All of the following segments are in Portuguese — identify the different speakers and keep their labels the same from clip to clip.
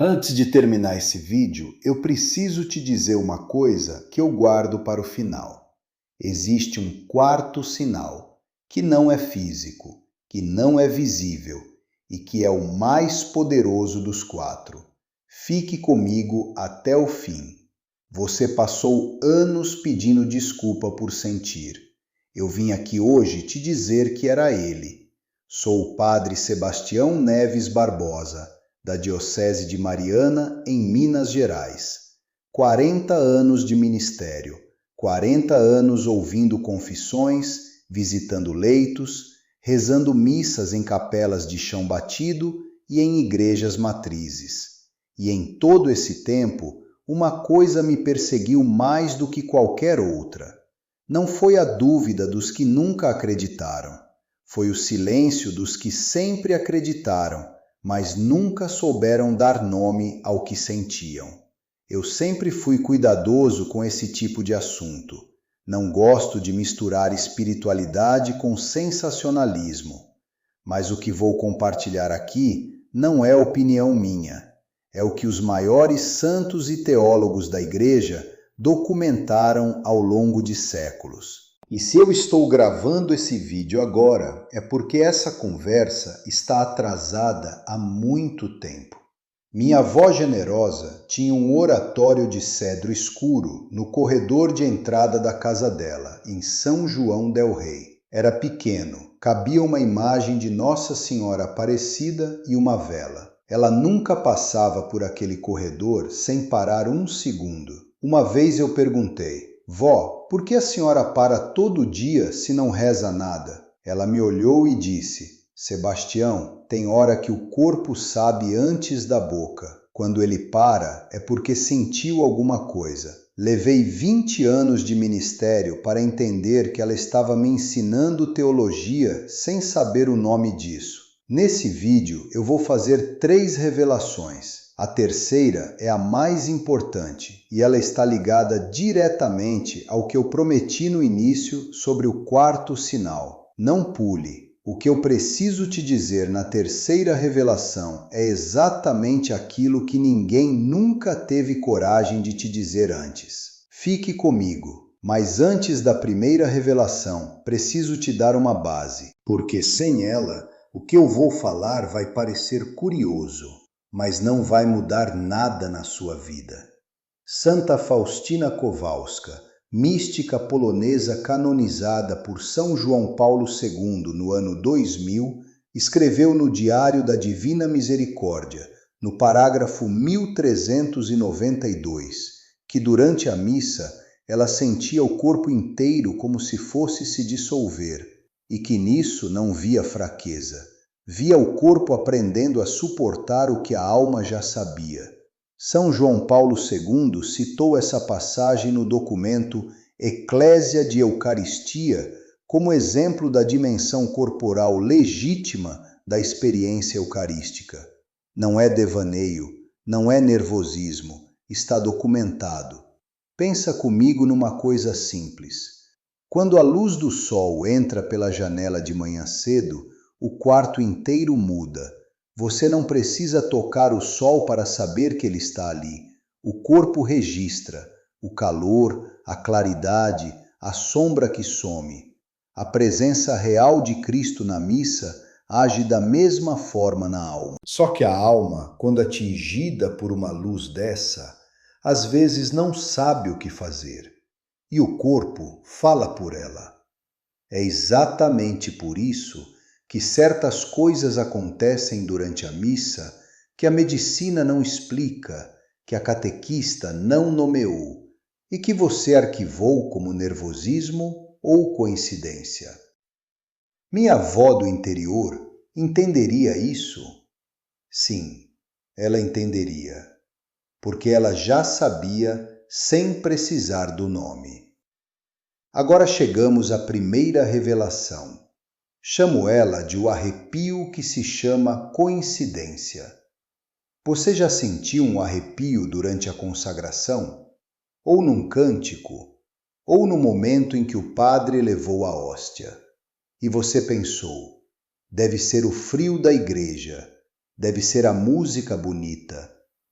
Speaker 1: Antes de terminar esse vídeo, eu preciso te dizer uma coisa que eu guardo para o final. Existe um quarto sinal, que não é físico, que não é visível e que é o mais poderoso dos quatro. Fique comigo até o fim. Você passou anos pedindo desculpa por sentir. Eu vim aqui hoje te dizer que era ele. Sou o Padre Sebastião Neves Barbosa, da Diocese de Mariana, em Minas Gerais. 40 anos de ministério, 40 anos ouvindo confissões, visitando leitos, rezando missas em capelas de chão batido e em igrejas matrizes. E em todo esse tempo, uma coisa me perseguiu mais do que qualquer outra. Não foi a dúvida dos que nunca acreditaram, foi o silêncio dos que sempre acreditaram, mas nunca souberam dar nome ao que sentiam. Eu sempre fui cuidadoso com esse tipo de assunto. Não gosto de misturar espiritualidade com sensacionalismo. Mas o que vou compartilhar aqui não é opinião minha. É o que os maiores santos e teólogos da Igreja documentaram ao longo de séculos. E se eu estou gravando esse vídeo agora, é porque essa conversa está atrasada há muito tempo. Minha avó generosa tinha um oratório de cedro escuro no corredor de entrada da casa dela, em São João del Rei. Era pequeno, cabia uma imagem de Nossa Senhora Aparecida e uma vela. Ela nunca passava por aquele corredor sem parar um segundo. Uma vez eu perguntei: Vó, por que a senhora para todo dia se não reza nada? Ela me olhou e disse: Sebastião, tem hora que o corpo sabe antes da boca. Quando ele para, é porque sentiu alguma coisa. Levei 20 anos de ministério para entender que ela estava me ensinando teologia sem saber o nome disso. Nesse vídeo eu vou fazer 3 revelações. A terceira é a mais importante e ela está ligada diretamente ao que eu prometi no início sobre o quarto sinal. Não pule. O que eu preciso te dizer na terceira revelação é exatamente aquilo que ninguém nunca teve coragem de te dizer antes. Fique comigo. Mas antes da primeira revelação, preciso te dar uma base, porque sem ela, o que eu vou falar vai parecer curioso, mas não vai mudar nada na sua vida. Santa Faustina Kowalska, mística polonesa canonizada por São João Paulo II no ano 2000, escreveu no Diário da Divina Misericórdia, no parágrafo 1392, que durante a missa ela sentia o corpo inteiro como se fosse se dissolver, e que nisso não via fraqueza. Via o corpo aprendendo a suportar o que a alma já sabia. São João Paulo II citou essa passagem no documento Eclésia de Eucaristia como exemplo da dimensão corporal legítima da experiência eucarística. Não é devaneio, não é nervosismo, está documentado. Pensa comigo numa coisa simples. Quando a luz do sol entra pela janela de manhã cedo, o quarto inteiro muda. Você não precisa tocar o sol para saber que ele está ali. O corpo registra o calor, a claridade, a sombra que some. A presença real de Cristo na missa age da mesma forma na alma. Só que a alma, quando atingida por uma luz dessa, às vezes não sabe o que fazer. E o corpo fala por ela. É exatamente por isso que certas coisas acontecem durante a missa que a medicina não explica, que a catequista não nomeou e que você arquivou como nervosismo ou coincidência. Minha avó do interior entenderia isso? Sim, ela entenderia, porque ela já sabia sem precisar do nome. Agora chegamos à primeira revelação. Chamo ela de o arrepio que se chama coincidência. Você já sentiu um arrepio durante a consagração? Ou num cântico? Ou no momento em que o padre levou a hóstia? E você pensou, deve ser o frio da igreja, deve ser a música bonita,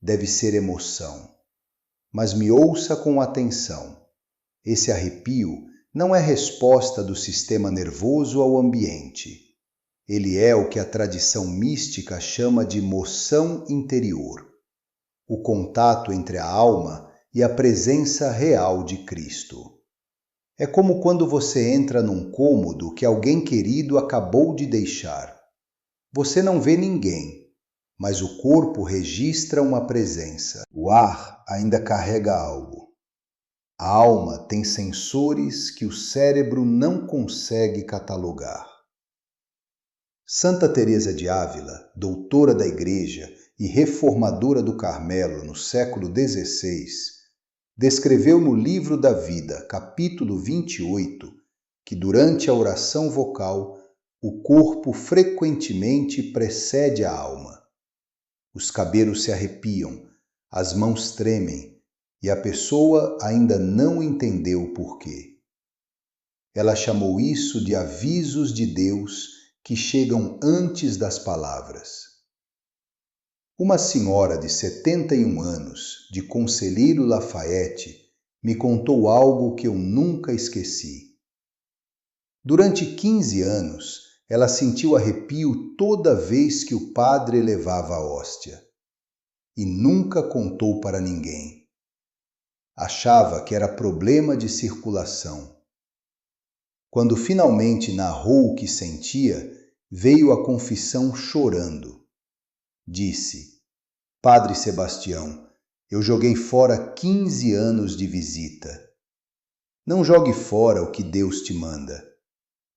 Speaker 1: deve ser emoção. Mas me ouça com atenção. Esse arrepio não é resposta do sistema nervoso ao ambiente. Ele é o que a tradição mística chama de moção interior, o contato entre a alma e a presença real de Cristo. É como quando você entra num cômodo que alguém querido acabou de deixar. Você não vê ninguém, mas o corpo registra uma presença. O ar ainda carrega algo. A alma tem sensores que o cérebro não consegue catalogar. Santa Teresa de Ávila, doutora da Igreja e reformadora do Carmelo no século XVI, descreveu no Livro da Vida, capítulo 28, que durante a oração vocal, o corpo frequentemente precede a alma. Os cabelos se arrepiam, as mãos tremem e a pessoa ainda não entendeu o porquê. Ela chamou isso de avisos de Deus que chegam antes das palavras. Uma senhora de 71 anos, de Conselheiro Lafayette, me contou algo que eu nunca esqueci. Durante 15 anos, ela sentiu arrepio toda vez que o padre levava a hóstia. E nunca contou para ninguém. Achava que era problema de circulação. Quando finalmente narrou o que sentia, veio a confissão chorando. Disse: Padre Sebastião, eu joguei fora 15 anos de visita. Não jogue fora o que Deus te manda.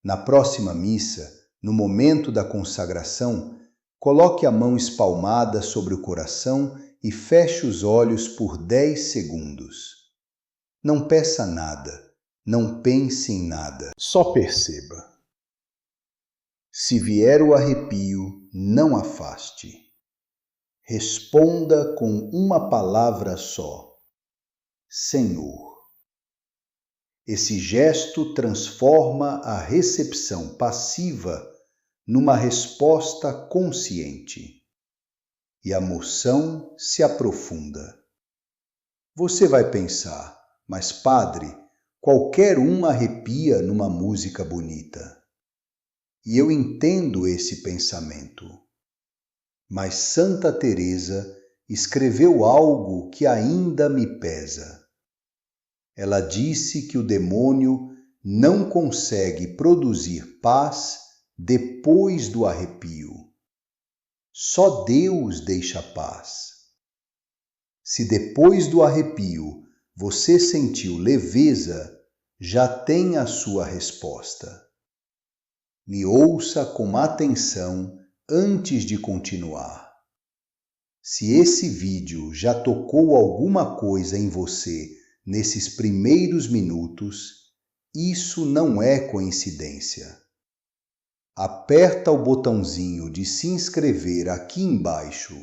Speaker 1: Na próxima missa, no momento da consagração, coloque a mão espalmada sobre o coração e feche os olhos por 10 segundos. Não peça nada, não pense em nada, só perceba. Se vier o arrepio, não afaste. Responda com uma palavra só: Senhor. Esse gesto transforma a recepção passiva numa resposta consciente. E a moção se aprofunda. Você vai pensar, mas padre, qualquer um arrepia numa música bonita. E eu entendo esse pensamento. Mas Santa Teresa escreveu algo que ainda me pesa. Ela disse que o demônio não consegue produzir paz depois do arrepio. Só Deus deixa paz. Se depois do arrepio você sentiu leveza, já tem a sua resposta. Me ouça com atenção antes de continuar. Se esse vídeo já tocou alguma coisa em você nesses primeiros minutos, isso não é coincidência. Aperta o botãozinho de se inscrever aqui embaixo,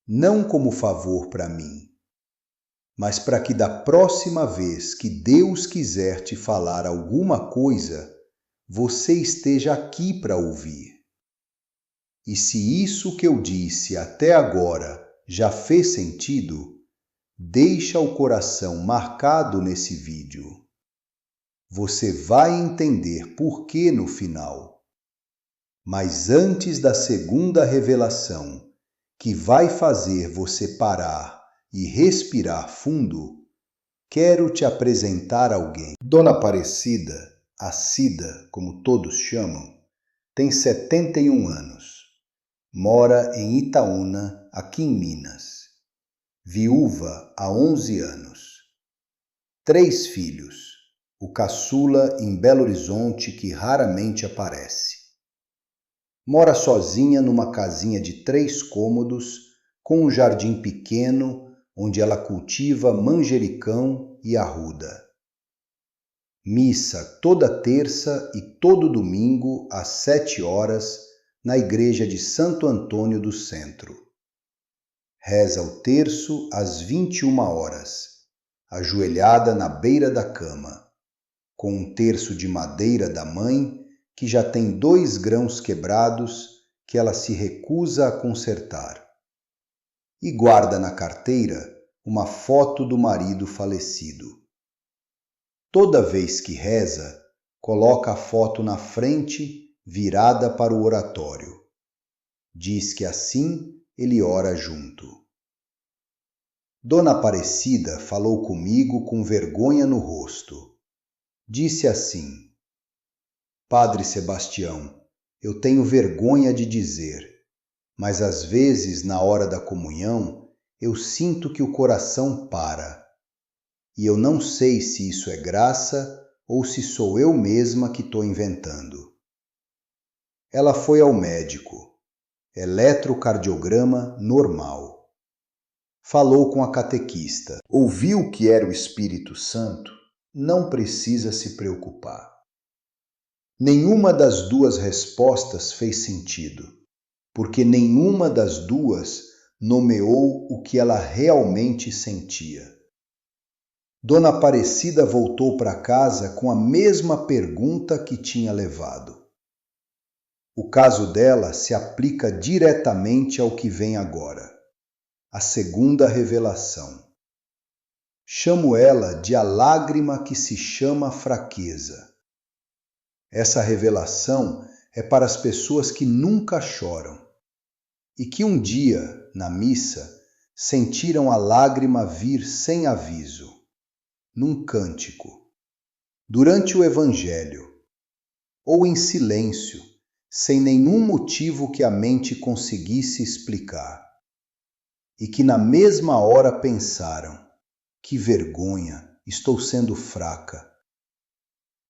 Speaker 1: não como favor para mim, mas para que da próxima vez que Deus quiser te falar alguma coisa, você esteja aqui para ouvir. E se isso que eu disse até agora já fez sentido, deixa o coração marcado nesse vídeo. Você vai entender por que no final. Mas antes da segunda revelação, que vai fazer você parar e respirar fundo, quero te apresentar alguém. Dona Aparecida, a Cida, como todos chamam, tem 71 anos. Mora em Itaúna, aqui em Minas. Viúva há 11 anos. 3 filhos. O caçula em Belo Horizonte, que raramente aparece. Mora sozinha numa casinha de 3 cômodos, com um jardim pequeno, onde ela cultiva manjericão e arruda. Missa toda terça e todo domingo às 7 horas na igreja de Santo Antônio do Centro. Reza o terço às 21 horas, ajoelhada na beira da cama, com um terço de madeira da mãe que já tem 2 grãos quebrados que ela se recusa a consertar. e guarda na carteira uma foto do marido falecido. Toda vez que reza, coloca a foto na frente, virada para o oratório. Diz que assim ele ora junto. Dona Aparecida falou comigo com vergonha no rosto. Disse assim: Padre Sebastião, eu tenho vergonha de dizer, mas às vezes, na hora da comunhão, eu sinto que o coração para. E eu não sei se isso é graça ou se sou eu mesma que estou inventando. Ela foi ao médico. Eletrocardiograma normal. Falou com a catequista. Ouviu que era o Espírito Santo? Não precisa se preocupar. Nenhuma das duas respostas fez sentido, porque nenhuma das duas nomeou o que ela realmente sentia. Dona Aparecida voltou para casa com a mesma pergunta que tinha levado. O caso dela se aplica diretamente ao que vem agora, a segunda revelação. Chamo ela de a lágrima que se chama fraqueza. Essa revelação é para as pessoas que nunca choram e que um dia, na missa, sentiram a lágrima vir sem aviso, num cântico, durante o Evangelho, ou em silêncio, sem nenhum motivo que a mente conseguisse explicar, e que na mesma hora pensaram: que vergonha, estou sendo fraca.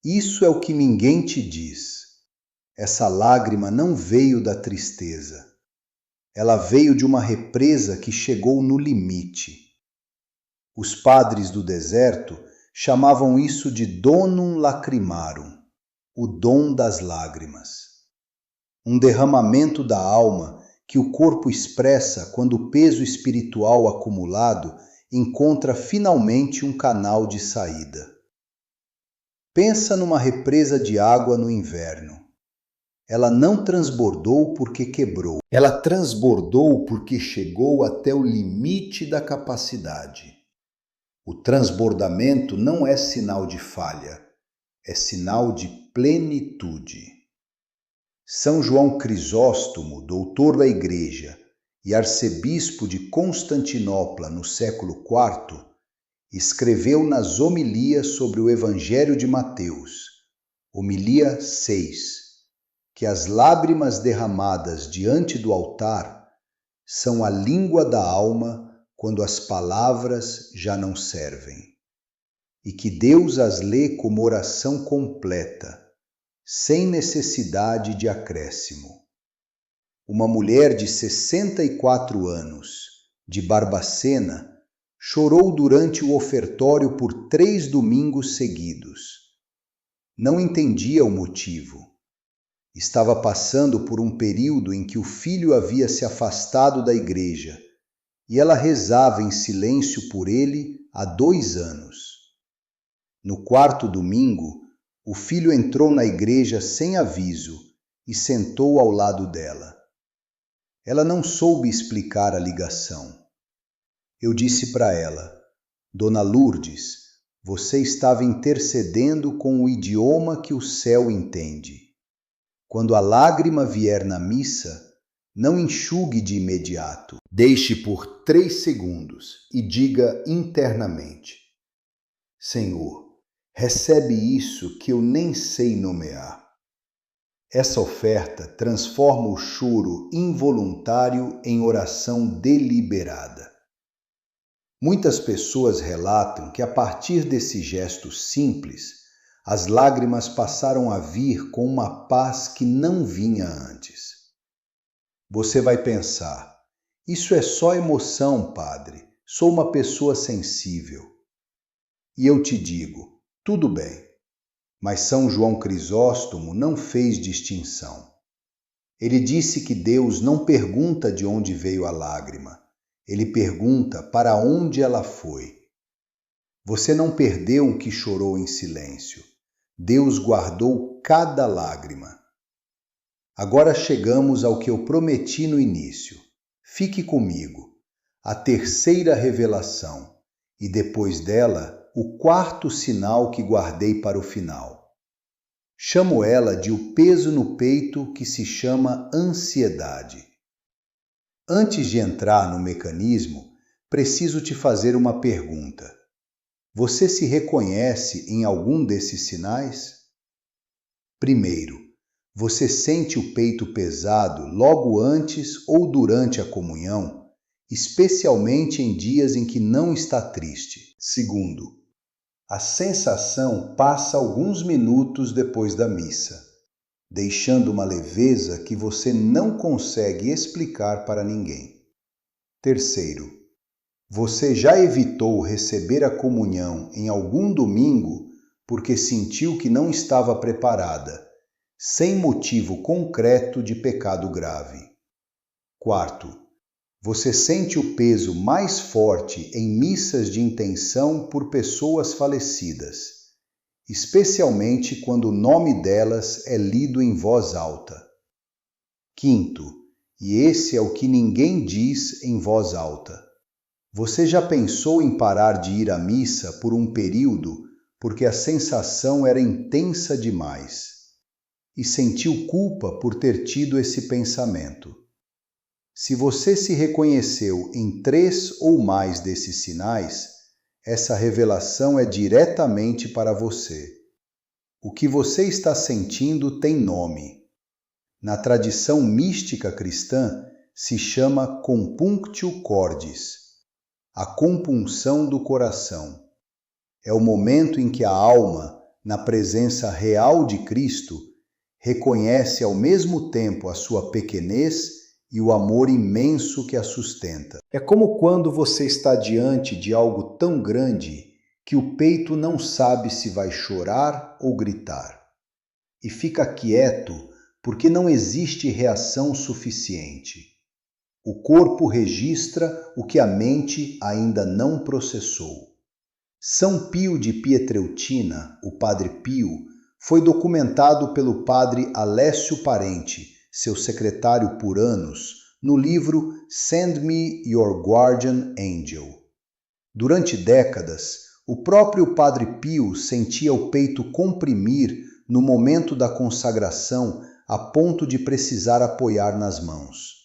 Speaker 1: Isso é o que ninguém te diz. Essa lágrima não veio da tristeza. Ela veio de uma represa que chegou no limite. Os padres do deserto chamavam isso de donum lacrimarum, o dom das lágrimas. Um derramamento da alma que o corpo expressa quando o peso espiritual acumulado encontra finalmente um canal de saída. Pensa numa represa de água no inverno. Ela não transbordou porque quebrou. Ela transbordou porque chegou até o limite da capacidade. O transbordamento não é sinal de falha, é sinal de plenitude. São João Crisóstomo, doutor da Igreja e arcebispo de Constantinopla no século IV, escreveu nas homilias sobre o Evangelho de Mateus, homilia 6, que as lágrimas derramadas diante do altar são a língua da alma quando as palavras já não servem, e que Deus as lê como oração completa, sem necessidade de acréscimo. Uma mulher de 64 anos, de Barbacena, chorou durante o ofertório por 3 domingos seguidos. Não entendia o motivo. Estava passando por um período em que o filho havia se afastado da igreja e ela rezava em silêncio por ele há 2 anos. No 4º domingo, o filho entrou na igreja sem aviso e sentou ao lado dela. Ela não soube explicar a ligação. Eu disse para ela: Dona Lourdes, você estava intercedendo com o idioma que o céu entende. Quando a lágrima vier na missa, não enxugue de imediato. Deixe por 3 segundos e diga internamente: Senhor, recebe isso que eu nem sei nomear. Essa oferta transforma o choro involuntário em oração deliberada. Muitas pessoas relatam que a partir desse gesto simples, as lágrimas passaram a vir com uma paz que não vinha antes. Você vai pensar: isso é só emoção, padre, sou uma pessoa sensível. E eu te digo: tudo bem, mas São João Crisóstomo não fez distinção. Ele disse que Deus não pergunta de onde veio a lágrima, ele pergunta para onde ela foi. Você não perdeu o que chorou em silêncio. Deus guardou cada lágrima. Agora chegamos ao que eu prometi no início. Fique comigo. a terceira revelação, e depois dela, o quarto sinal que guardei para o final. Chamo ela de o peso no peito que se chama ansiedade. Antes de entrar no mecanismo, preciso te fazer uma pergunta. Você se reconhece em algum desses sinais? Primeiro, você sente o peito pesado logo antes ou durante a comunhão, especialmente em dias em que não está triste. Segundo, a sensação passa alguns minutos depois da missa, deixando uma leveza que você não consegue explicar para ninguém. Terceiro, você já evitou receber a comunhão em algum domingo porque sentiu que não estava preparada, sem motivo concreto de pecado grave. Quarto, você sente o peso mais forte em missas de intenção por pessoas falecidas, especialmente quando o nome delas é lido em voz alta. Quinto, e esse é o que ninguém diz em voz alta. Você já pensou em parar de ir à missa por um período porque a sensação era intensa demais e sentiu culpa por ter tido esse pensamento? Se você se reconheceu em 3 ou mais desses sinais, essa revelação é diretamente para você. O que você está sentindo tem nome. Na tradição mística cristã, se chama compunctio cordis, a compunção do coração. É o momento em que a alma, na presença real de Cristo, reconhece ao mesmo tempo a sua pequenez e o amor imenso que a sustenta. É como quando você está diante de algo tão grande que o peito não sabe se vai chorar ou gritar. E fica quieto porque não existe reação suficiente. O corpo registra o que a mente ainda não processou. São Pio de Pietrelcina, o Padre Pio, foi documentado pelo Padre Alessio Parenti, seu secretário por anos, no livro Send Me Your Guardian Angel. Durante décadas, o próprio Padre Pio sentia o peito comprimir no momento da consagração a ponto de precisar apoiar nas mãos.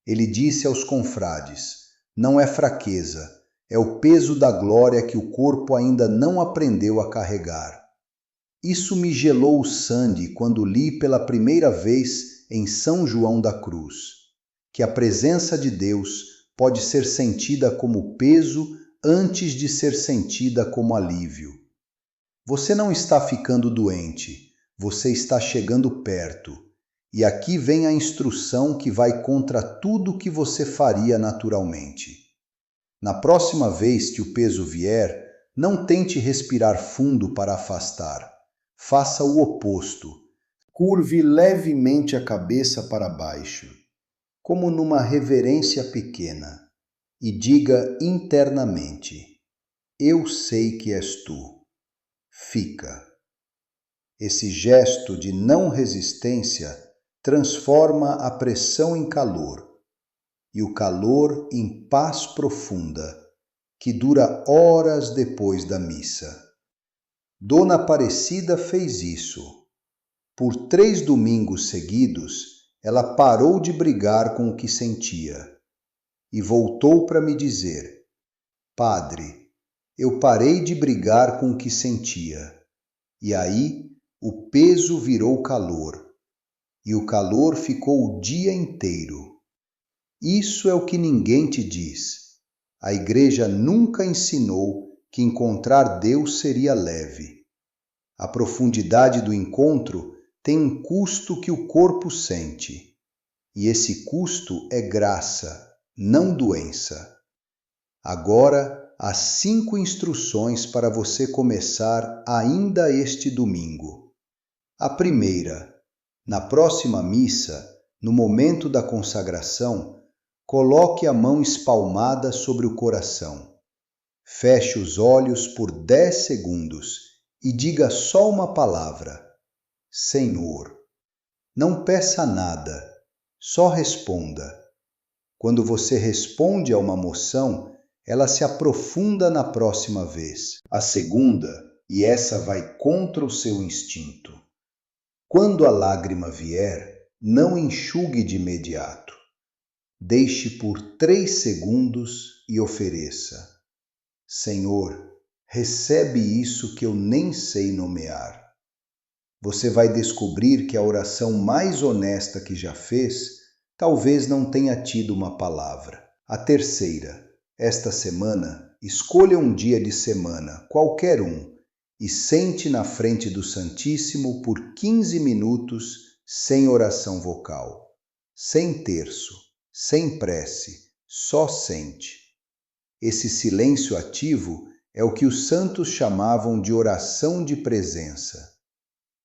Speaker 1: Ele disse aos confrades: não é fraqueza, é o peso da glória que o corpo ainda não aprendeu a carregar. Isso me gelou o sangue quando li pela primeira vez em São João da Cruz, que a presença de Deus pode ser sentida como peso antes de ser sentida como alívio. Você não está ficando doente, você está chegando perto. E aqui vem a instrução que vai contra tudo que você faria naturalmente. Na próxima vez que o peso vier, não tente respirar fundo para afastar. Faça o oposto. Curve levemente a cabeça para baixo, como numa reverência pequena, e diga internamente: eu sei que és tu. Fica. Esse gesto de não resistência transforma a pressão em calor, e o calor em paz profunda, que dura horas depois da missa. Dona Aparecida fez isso. Por 3 domingos seguidos, ela parou de brigar com o que sentia e voltou para me dizer: Padre, eu parei de brigar com o que sentia. E aí o peso virou calor, e o calor ficou o dia inteiro. Isso é o que ninguém te diz. A Igreja nunca ensinou que encontrar Deus seria leve. A profundidade do encontro tem um custo que o corpo sente, e esse custo é graça, não doença. Agora, há 5 instruções para você começar ainda este domingo. A primeira: na próxima missa, no momento da consagração, coloque a mão espalmada sobre o coração. Feche os olhos por 10 segundos e diga só uma palavra: Senhor. Não peça nada, só responda. Quando você responde a uma moção, ela se aprofunda na próxima vez. A segunda, e essa vai contra o seu instinto. Quando a lágrima vier, não enxugue de imediato. Deixe por 3 segundos e ofereça: Senhor, recebe isso que eu nem sei nomear. Você vai descobrir que a oração mais honesta que já fez talvez não tenha tido uma palavra. A terceira, esta semana, escolha um dia de semana, qualquer um, e sente na frente do Santíssimo por 15 minutos sem oração vocal, sem terço, sem prece, só sente. Esse silêncio ativo é o que os santos chamavam de oração de presença.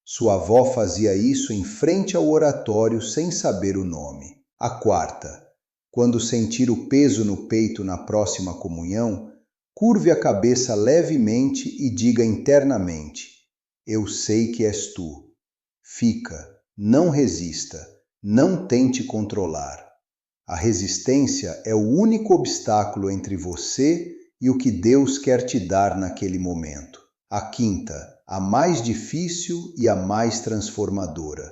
Speaker 1: Sua avó fazia isso em frente ao oratório sem saber o nome. A quarta, quando sentir o peso no peito na próxima comunhão, curve a cabeça levemente e diga internamente: Eu sei que és tu. Fica, não resista, não tente controlar. A resistência é o único obstáculo entre você e o que Deus quer te dar naquele momento. A quinta, a mais difícil e a mais transformadora.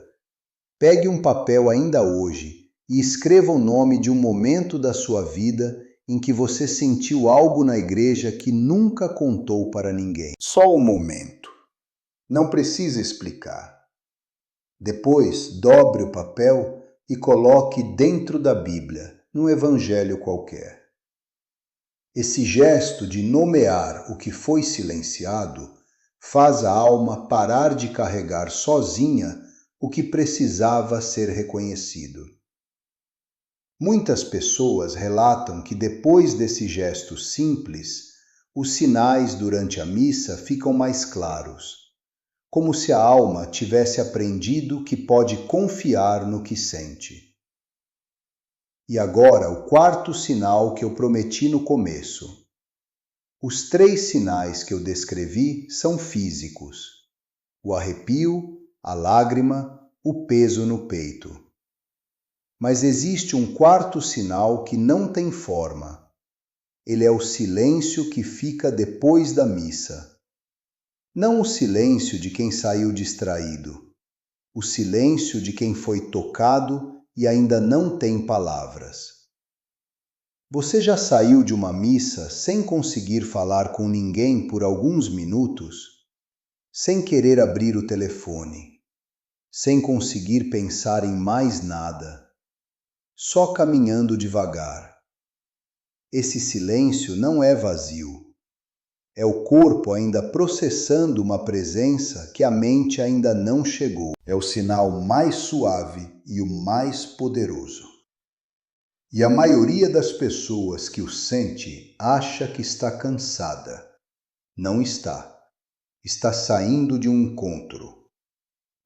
Speaker 1: Pegue um papel ainda hoje e escreva o nome de um momento da sua vida em que você sentiu algo na igreja que nunca contou para ninguém. Só o momento. Não precisa explicar. Depois, dobre o papel e coloque dentro da Bíblia, num evangelho qualquer. Esse gesto de nomear o que foi silenciado faz a alma parar de carregar sozinha o que precisava ser reconhecido. Muitas pessoas relatam que depois desse gesto simples, os sinais durante a missa ficam mais claros, como se a alma tivesse aprendido que pode confiar no que sente. E agora o quarto sinal que eu prometi no começo. Os 3 sinais que eu descrevi são físicos: o arrepio, a lágrima, o peso no peito. Mas existe um quarto sinal que não tem forma. Ele é o silêncio que fica depois da missa. Não o silêncio de quem saiu distraído, o silêncio de quem foi tocado e ainda não tem palavras. Você já saiu de uma missa sem conseguir falar com ninguém por alguns minutos? Sem querer abrir o telefone, sem conseguir pensar em mais nada, só caminhando devagar. Esse silêncio não é vazio. É o corpo ainda processando uma presença que a mente ainda não chegou. É o sinal mais suave e o mais poderoso. E a maioria das pessoas que o sente acha que está cansada. Não está. Está saindo de um encontro.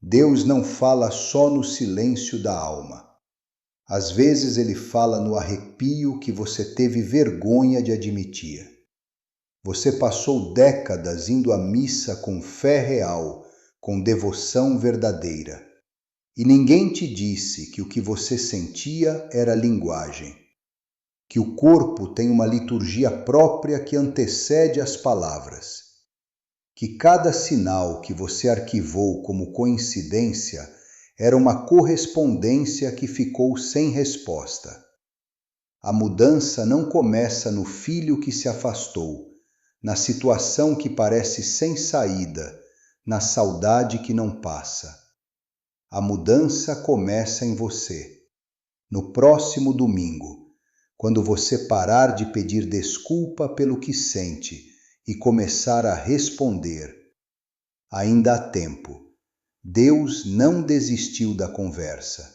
Speaker 1: Deus não fala só no silêncio da alma. Às vezes ele fala no arrepio que você teve vergonha de admitir. Você passou décadas indo à missa com fé real, com devoção verdadeira. E ninguém te disse que o que você sentia era linguagem. Que o corpo tem uma liturgia própria que antecede as palavras. Que cada sinal que você arquivou como coincidência era uma correspondência que ficou sem resposta. A mudança não começa no filho que se afastou, na situação que parece sem saída, na saudade que não passa. A mudança começa em você. No próximo domingo, quando você parar de pedir desculpa pelo que sente e começar a responder, ainda há tempo. Deus não desistiu da conversa.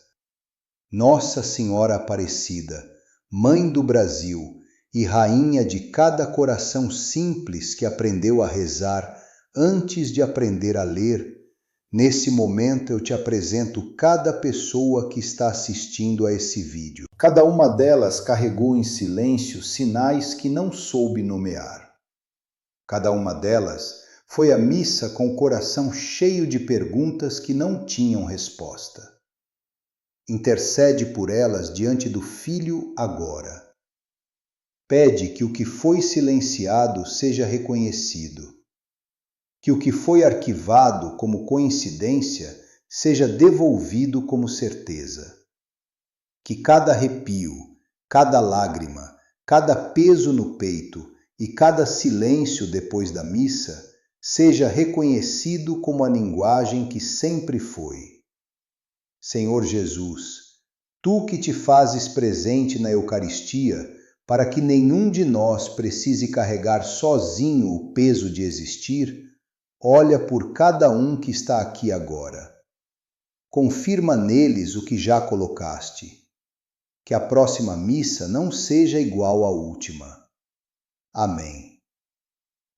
Speaker 1: Nossa Senhora Aparecida, Mãe do Brasil e Rainha de cada coração simples que aprendeu a rezar antes de aprender a ler, nesse momento eu te apresento cada pessoa que está assistindo a esse vídeo. Cada uma delas carregou em silêncio sinais que não soube nomear. Cada uma delas foi à missa com o coração cheio de perguntas que não tinham resposta. Intercede por elas diante do Filho agora. Pede que o que foi silenciado seja reconhecido, que o que foi arquivado como coincidência seja devolvido como certeza, que cada arrepio, cada lágrima, cada peso no peito e cada silêncio depois da missa seja reconhecido como a linguagem que sempre foi. Senhor Jesus, Tu que te fazes presente na Eucaristia para que nenhum de nós precise carregar sozinho o peso de existir, olha por cada um que está aqui agora. Confirma neles o que já colocaste. Que a próxima missa não seja igual à última. Amém.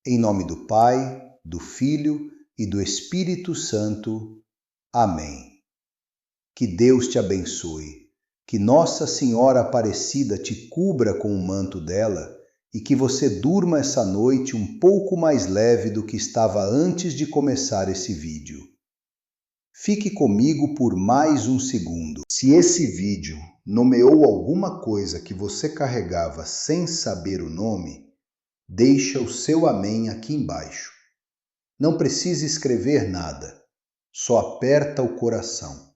Speaker 1: Em nome do Pai, do Filho e do Espírito Santo. Amém. Que Deus te abençoe, que Nossa Senhora Aparecida te cubra com o manto dela e que você durma essa noite um pouco mais leve do que estava antes de começar esse vídeo. Fique comigo por mais um segundo. Se esse vídeo nomeou alguma coisa que você carregava sem saber o nome, deixa o seu amém aqui embaixo. Não precisa escrever nada, só aperta o coração.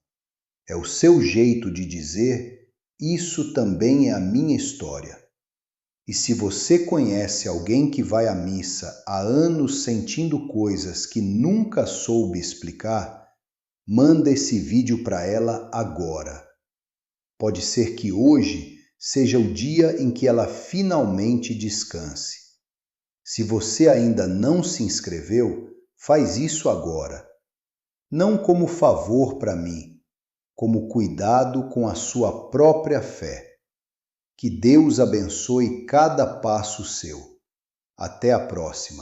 Speaker 1: É o seu jeito de dizer, isso também é a minha história. E se você conhece alguém que vai à missa há anos sentindo coisas que nunca soube explicar, manda esse vídeo para ela agora. Pode ser que hoje seja o dia em que ela finalmente descanse. Se você ainda não se inscreveu, faz isso agora. Não como favor para mim, como cuidado com a sua própria fé. Que Deus abençoe cada passo seu. Até a próxima.